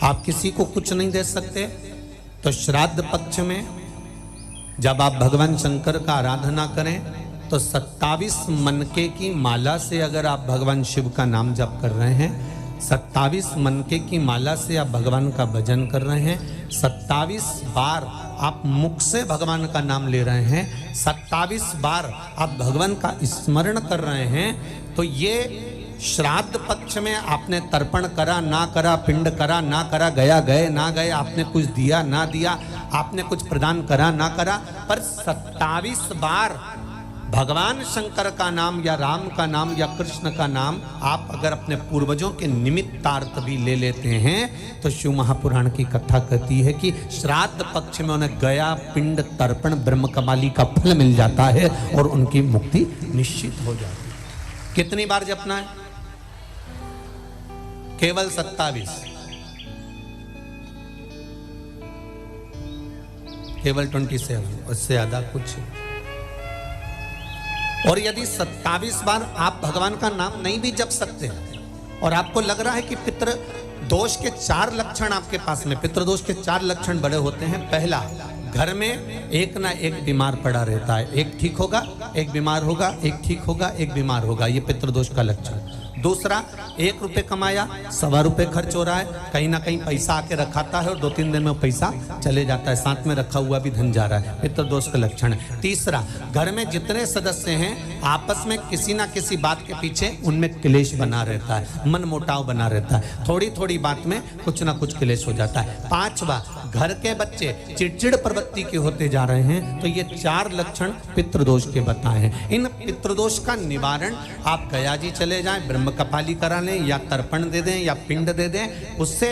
आप किसी को कुछ नहीं दे सकते। तो श्राद्ध पक्ष में जब आप भगवान शंकर का आराधना करें तो 27 मनके की माला से अगर आप भगवान शिव का नाम जप कर रहे हैं, 27 मनके की माला से आप भगवान का भजन कर रहे हैं, 27 बार आप मुख से भगवान का नाम ले रहे हैं, 27 बार आप भगवान का स्मरण कर रहे हैं, तो ये श्राद्ध पक्ष में आपने तर्पण करा ना करा, पिंड करा ना करा, गया गए ना गए, आपने कुछ दिया ना दिया, आपने कुछ प्रदान करा ना करा, पर 27 बार भगवान शंकर का नाम या राम का नाम या कृष्ण का नाम आप अगर अपने पूर्वजों के निमित्तार्थ भी ले लेते हैं तो शिव महापुराण की कथा कहती है कि श्राद्ध पक्ष में उन्हें गया पिंड तर्पण ब्रह्म कमाली का फल मिल जाता है और उनकी मुक्ति निश्चित हो जाती है। कितनी बार जपना है? केवल 27, केवल 27, उससे ज्यादा कुछ। और यदि 27 बार आप भगवान का नाम नहीं भी जप सकते और आपको लग रहा है कि पितृ दोष के 4 लक्षण आपके पास में, पितृदोष के 4 लक्षण बड़े होते हैं। पहला, घर में एक ना एक बीमार पड़ा रहता है, एक ठीक होगा एक बीमार होगा, एक ठीक होगा एक बीमार होगा, ये पितृदोष का लक्षण। दूसरा, 1 रुपये कमाया 1.25 रुपये खर्च हो रहा है, कहीं ना कहीं पैसा आके रखाता है और 2-3 दिन में पैसा चले जाता है, साथ में रखा हुआ भी धन जा रहा है, पितृदोष का लक्षण है। तीसरा, घर में जितने सदस्य हैं आपस में किसी ना किसी बात के पीछे उनमें क्लेश बना रहता है, मन मुटाव बना रहता है, थोड़ी थोड़ी बात में कुछ ना कुछ क्लेश हो जाता है। 5वां, घर के बच्चे चिड़चिड़ प्रवृत्ति के होते जा रहे हैं, तो ये 4 लक्षण पितृदोष के बताए हैं। इन पितृदोष का निवारण आप गया जी चले जाएं, ब्रह्म कपाली करा लें या तर्पण दे दें या पिंड दे दें, उससे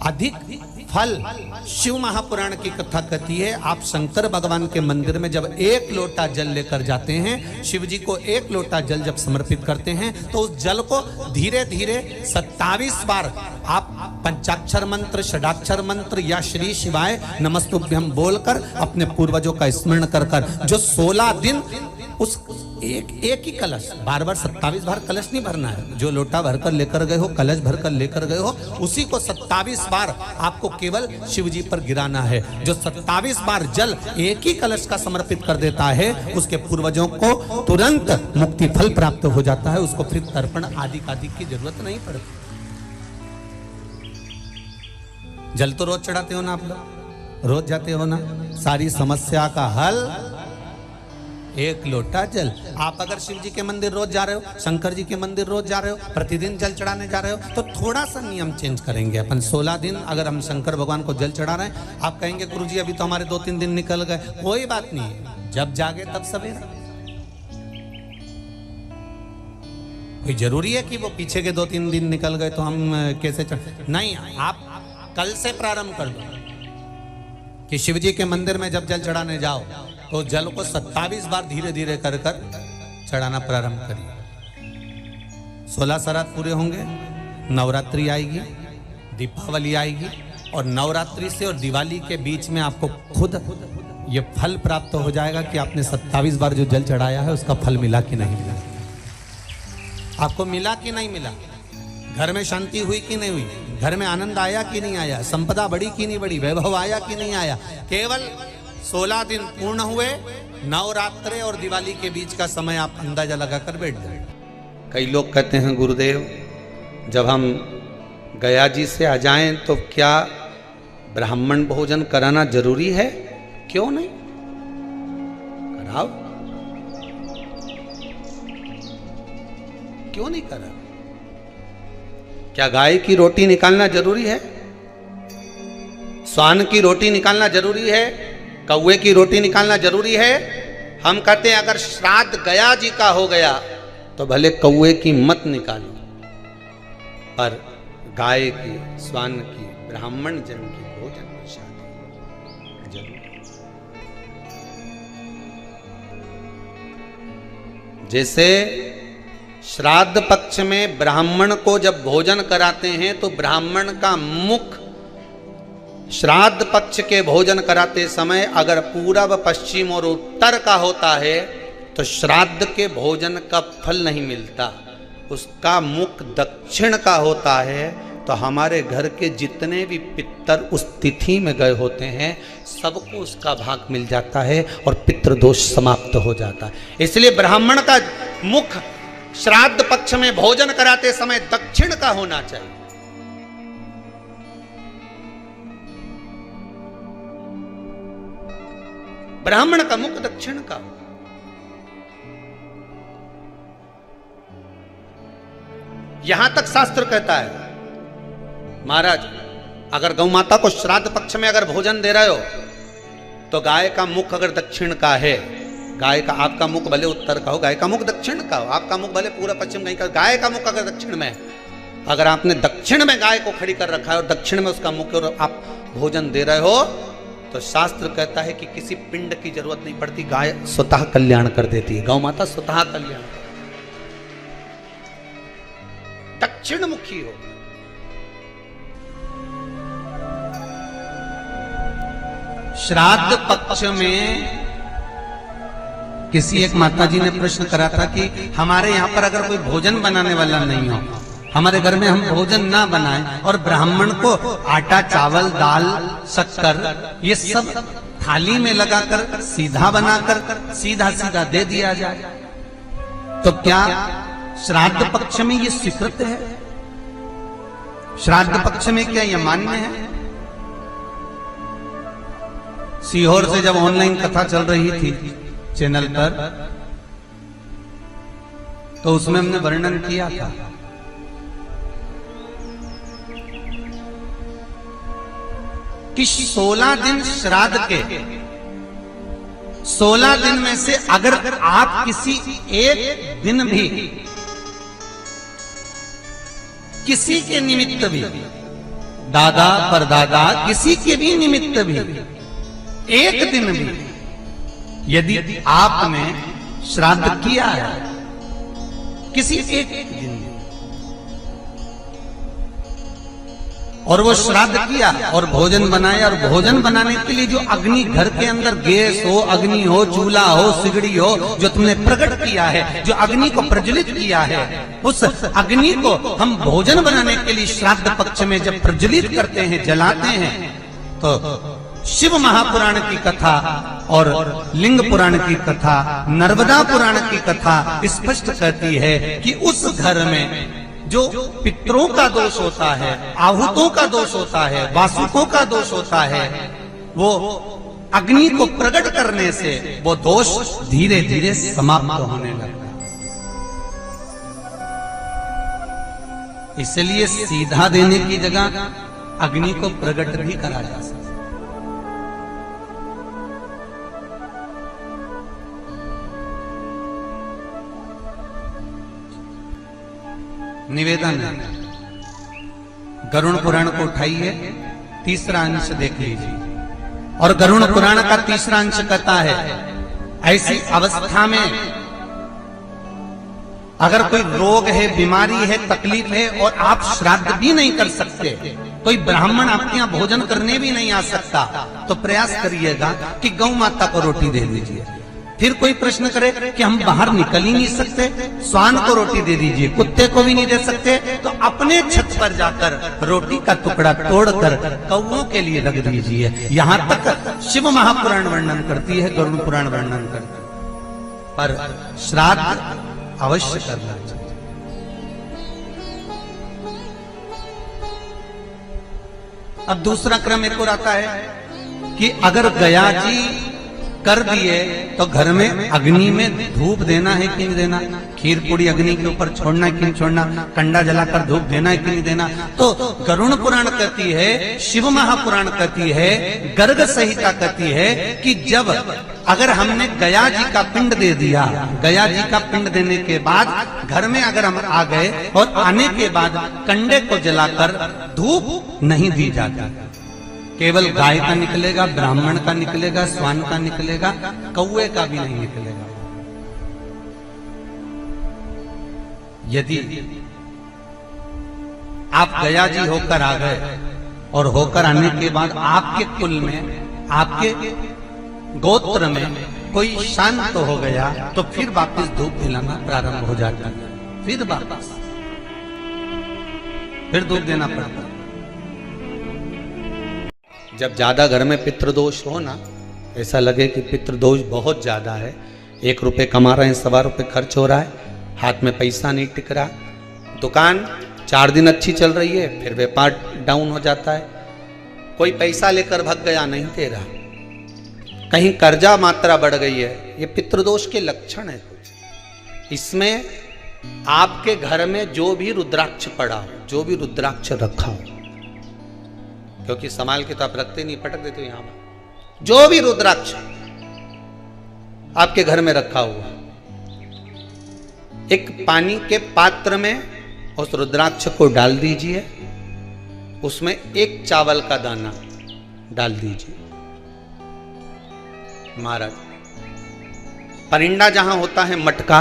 अधिक फल शिव महापुराण की कथा कहती है। आप शंकर भगवान के मंदिर में जब 1 लोटा जल लेकर जाते हैं, शिव जी को 1 लोटा जल जब समर्पित करते हैं तो उस जल को धीरे धीरे 27 बार आप पंचाक्षर मंत्र, षडाक्षर मंत्र या श्री शिवाय नमस्तुभ्यं बोलकर अपने पूर्वजों का स्मरण कर कर जो 16 दिन उस एक ही कलश, बार बार 27 बार कलश नहीं भरना है, जो लोटा भरकर लेकर गए हो, कलश भरकर लेकर गए हो, उसी को 27 बार आपको केवल शिव जी पर गिराना है। जो 27 बार जल एक ही कलश का समर्पित कर देता है उसके पूर्वजों को तुरंत मुक्ति फल प्राप्त हो जाता है, उसको फिर तर्पण आदि की जरूरत नहीं पड़ती। जल तो रोज चढ़ाते हो ना आप लोग, रोज जाते हो ना, सारी समस्या का हल 1 लोटा जल। आप अगर शिव जी के मंदिर रोज जा रहे हो, शंकर जी के मंदिर रोज जा रहे हो, प्रतिदिन जल चढ़ाने जा रहे हो, तो थोड़ा सा नियम चेंज करेंगे अपन। 16 दिन अगर हम शंकर भगवान को जल चढ़ा रहे हैं, आप कहेंगे गुरुजी अभी तो हमारे 2-3 दिन निकल गए, कोई बात नहीं, जब जागे तब सवेरा। कोई जरूरी है कि वो पीछे के 2-3 दिन निकल गए तो हम कैसे नहीं, आप कल से प्रारंभ कर दो कि शिव जी के मंदिर में जब जल चढ़ाने जाओ तो जल को 27 बार धीरे धीरे कर कर चढ़ाना प्रारंभ करिए। 16 श्राद्ध पूरे होंगे, नवरात्रि आएगी, दीपावली आएगी, और नवरात्रि से और दिवाली के बीच में आपको खुद ये फल प्राप्त हो जाएगा कि आपने 27 बार जो जल चढ़ाया है उसका फल मिला कि नहीं मिला, आपको मिला कि नहीं मिला, घर में शांति हुई कि नहीं हुई, घर में आनंद आया कि नहीं आया, संपदा बढ़ी कि नहीं बढ़ी, वैभव आया कि नहीं आया। केवल 16 दिन पूर्ण हुए, नवरात्रे और दिवाली के बीच का समय आप अंदाजा लगाकर बैठ जाए। कई लोग कहते हैं गुरुदेव जब हम गया जी से आ जाएं तो क्या ब्राह्मण भोजन कराना जरूरी है? क्यों नहीं, कराओ, क्यों नहीं करा? क्या गाय की रोटी निकालना जरूरी है? स्वान की रोटी निकालना जरूरी है? कौवे की रोटी निकालना जरूरी है? हम कहते हैं अगर श्राद्ध गया जी का हो गया तो भले कौवे की मत निकालो, पर गाय की, स्वान की, ब्राह्मण जन की भोजन प्रसाद जरूर। जैसे श्राद्ध पक्ष में ब्राह्मण को जब भोजन कराते हैं तो ब्राह्मण का मुख श्राद्ध पक्ष के भोजन कराते समय अगर पूरब, पश्चिम और उत्तर का होता है तो श्राद्ध के भोजन का फल नहीं मिलता, उसका मुख दक्षिण का होता है तो हमारे घर के जितने भी पितर उस तिथि में गए होते हैं सबको उसका भाग मिल जाता है और पितृ दोष समाप्त हो जाता है। इसलिए ब्राह्मण का मुख श्राद्ध पक्ष में भोजन कराते समय दक्षिण का होना चाहिए। ब्राह्मण का मुख दक्षिण का। यहां तक शास्त्र कहता है महाराज, अगर गौ माता को श्राद्ध पक्ष में अगर भोजन दे रहे हो तो गाय का मुख अगर दक्षिण का है, गाय का आपका मुख भले उत्तर का हो, गाय का मुख दक्षिण का हो, आपका मुख भले पूरा पश्चिम नहीं का, गाय का मुख अगर दक्षिण में है, अगर आपने दक्षिण में गाय को खड़ी कर रखा है और दक्षिण में उसका मुख और आप भोजन दे रहे हो तो शास्त्र कहता है कि किसी पिंड की जरूरत नहीं पड़ती, गाय स्वतः कल्याण कर देती है, गौ माता स्वतः कल्याण। दक्षिण मुखी हो। श्राद्ध पक्ष में किसी एक माता जी ने प्रश्न करा था कि हमारे यहाँ पर अगर कोई भोजन बनाने वाला नहीं हो, हमारे घर में हम भोजन ना बनाएं और ब्राह्मण को आटा चावल दाल शक्कर ये सब थाली में लगाकर सीधा बनाकर सीधा सीधा दे दिया जाए तो क्या श्राद्ध पक्ष में ये स्वीकृत है? श्राद्ध पक्ष में क्या ये मान्य है? सीहोर से जब ऑनलाइन कथा चल रही थी चैनल पर तो उसमें हमने वर्णन किया था कि 16 दिन श्राद्ध के 16 दिन में से अगर आप किसी एक दिन भी किसी के निमित्त भी, दादा परदादा किसी के भी निमित्त भी एक दिन भी यदि आपने श्राद्ध किया है किसी एक दिन और वो श्राद्ध किया और भोजन बनाया, और भोजन बनाने के लिए जो अग्नि घर के अंदर गैस हो, अग्नि हो, चूल्हा हो, सिगड़ी हो, जो तुमने प्रकट किया है, जो अग्नि को प्रज्वलित किया है, उस अग्नि को हम भोजन बनाने के लिए श्राद्ध पक्ष में जब प्रज्वलित करते हैं, जलाते हैं, तो शिव महापुराण की कथा और लिंग पुराण की कथा, नर्मदा पुराण की कथा स्पष्ट कहती है कि उस घर में जो पितरों का दोष होता है, आहुतों का दोष होता है, वासुकों का दोष होता है, वो अग्नि को प्रकट करने से वो दोष धीरे धीरे समाप्त होने लगता है। इसलिए सीधा देने की जगह अग्नि को प्रकट भी करा जा सकता है। निवेदन है, गरुड़ पुराण को उठाइए, तीसरा अंश देख लीजिए। और गरुड़ पुराण का तीसरा अंश कहता है ऐसी अवस्था में अगर कोई रोग है, बीमारी है, तकलीफ है और आप श्राद्ध भी नहीं कर सकते, कोई ब्राह्मण आपके यहाँ भोजन करने भी नहीं आ सकता, तो प्रयास करिएगा कि गौ माता को रोटी दे दीजिए। फिर कोई प्रश्न करे कि हम बाहर निकल ही नहीं सकते, श्वान को रोटी दे दीजिए, कुत्ते को भी नहीं दे सकते, तो अपने छत पर जाकर रोटी का टुकड़ा तोड़कर कौओं के लिए रख दीजिए। यहां तक शिव महापुराण वर्णन करती है, गरुड़ पुराण वर्णन करती है, पर श्राद्ध अवश्य करना चाहिए। अब दूसरा क्रम एक और आता है कि अगर गया जी कर दिए तो घर में अग्नि में धूप देना है कि नहीं देना, खीर पूड़ी अग्नि के ऊपर छोड़ना है कि नहीं छोड़ना, कंडा जलाकर धूप देना है कि नहीं देना। तो गरुड़ पुराण कहती है, शिव महापुराण कहती है, गर्ग संहिता कहती है कि जब अगर हमने गया जी का पिंड दे दिया, गया जी का पिंड देने के बाद घर में अगर हम आ गए और आने के बाद कंडे को जलाकर धूप नहीं दी जाती, केवल गाय का निकलेगा, ब्राह्मण का निकलेगा, श्वान का निकलेगा, कौवे का भी नहीं निकलेगा। यदि आप गया जी होकर आ गए और होकर आने के बाद आपके कुल में, आपके गोत्र में कोई शांत हो गया तो फिर वापस धूप दिलाना प्रारंभ हो जाता है, फिर वापस। फिर दूध देना पड़ता है। जब ज्यादा घर में पितृदोष हो ना, ऐसा लगे कि पितृदोष बहुत ज्यादा है, 1 रुपये कमा रहे हैं, 1.25 रुपये खर्च हो रहा है, हाथ में पैसा नहीं टिक रहा, दुकान 4 दिन अच्छी चल रही है, फिर व्यापार डाउन हो जाता है, कोई पैसा लेकर भग गया, नहीं दे रहा, कहीं कर्जा मात्रा बढ़ गई है, ये पितृदोष के लक्षण है कुछ। इसमें आपके घर में जो भी रुद्राक्ष पड़ा हो, जो भी रुद्राक्ष रखा हो, क्योंकि संभाल के तो आप रखते नहीं, पटक देते हो यहां पर, जो भी रुद्राक्ष आपके घर में रखा हुआ, एक पानी के पात्र में उस रुद्राक्ष को डाल दीजिए, उसमें 1 चावल का दाना डाल दीजिए। महाराज, परिंदा जहां होता है, मटका,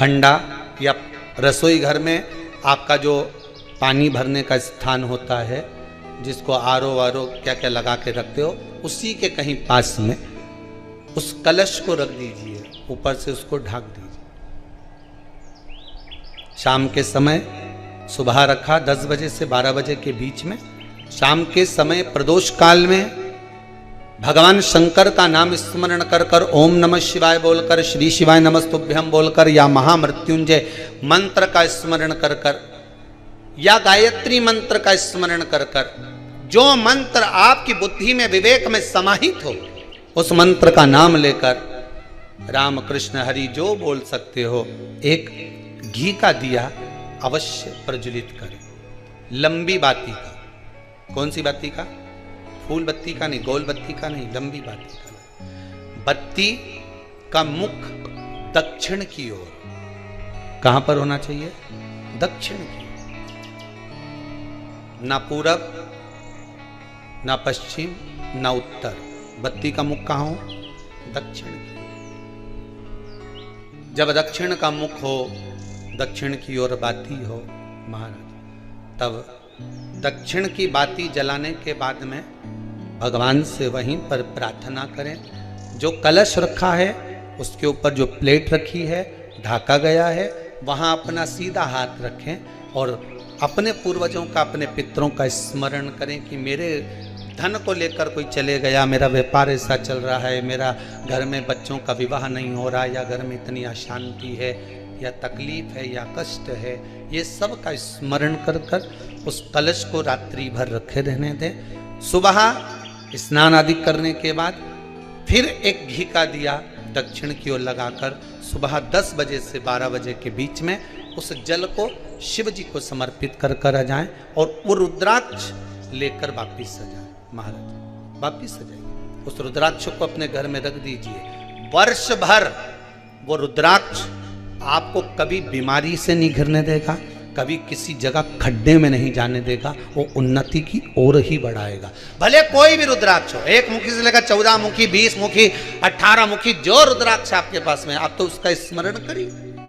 हंडा या रसोई घर में आपका जो पानी भरने का स्थान होता है, जिसको आरो वारो क्या क्या लगा के रखते हो, उसी के कहीं पास में उस कलश को रख दीजिए, ऊपर से उसको ढक दीजिए। शाम के समय, सुबह रखा 10 बजे से 12 बजे के बीच में, शाम के समय प्रदोष काल में भगवान शंकर का नाम स्मरण कर कर, ओम नमः शिवाय बोलकर, श्री शिवाय नमस्तुभ्यम बोलकर, या महामृत्युंजय मंत्र का स्मरण कर कर, या गायत्री मंत्र का स्मरण कर कर, जो मंत्र आपकी बुद्धि में, विवेक में समाहित हो, उस मंत्र का नाम लेकर राम कृष्ण हरि जो बोल सकते हो, एक घी का दिया अवश्य प्रज्वलित करें, लंबी बाती का। कौन सी बाती का? फूल बत्ती का नहीं, गोल बत्ती का नहीं, लंबी बाती का। बत्ती का मुख दक्षिण की ओर, कहां पर होना चाहिए? दक्षिण की, ना पूरब, ना पश्चिम, ना उत्तर। बत्ती का मुख कहां हो? दक्षिण की। जब दक्षिण का मुख हो, दक्षिण की ओर बाती हो महाराज, तब दक्षिण की बाती जलाने के बाद में भगवान से वहीं पर प्रार्थना करें। जो कलश रखा है उसके ऊपर जो प्लेट रखी है, ढाका गया है, वहां अपना सीधा हाथ रखें और अपने पूर्वजों का, अपने पितरों का स्मरण करें कि मेरे धन को लेकर कोई चले गया, मेरा व्यापार ऐसा चल रहा है, मेरा घर में बच्चों का विवाह नहीं हो रहा, या घर में इतनी अशांति है, या तकलीफ है, या कष्ट है, ये सब का स्मरण कर कर उस कलश को रात्रि भर रखे रहने दें। सुबह स्नान आदि करने के बाद फिर एक घी का दिया दक्षिण की ओर लगाकर सुबह 10 बजे से 12 बजे के बीच में उस जल को शिव जी को समर्पित कर कर आ जाएं और वो रुद्राक्ष लेकर वापिस आ जाएं। महाराज वापिस आ जाइए, उस रुद्राक्ष को अपने घर में रख दीजिए। वर्ष भर वो रुद्राक्ष आपको कभी बीमारी से नहीं घिरने देगा, कभी किसी जगह खड्डे में नहीं जाने देगा, वो उन्नति की ओर ही बढ़ाएगा। भले कोई भी रुद्राक्ष हो, 1 मुखी से लेकर 14 मुखी, 20 मुखी, 18 मुखी, जो रुद्राक्ष आपके पास में, आप तो उसका स्मरण करिए।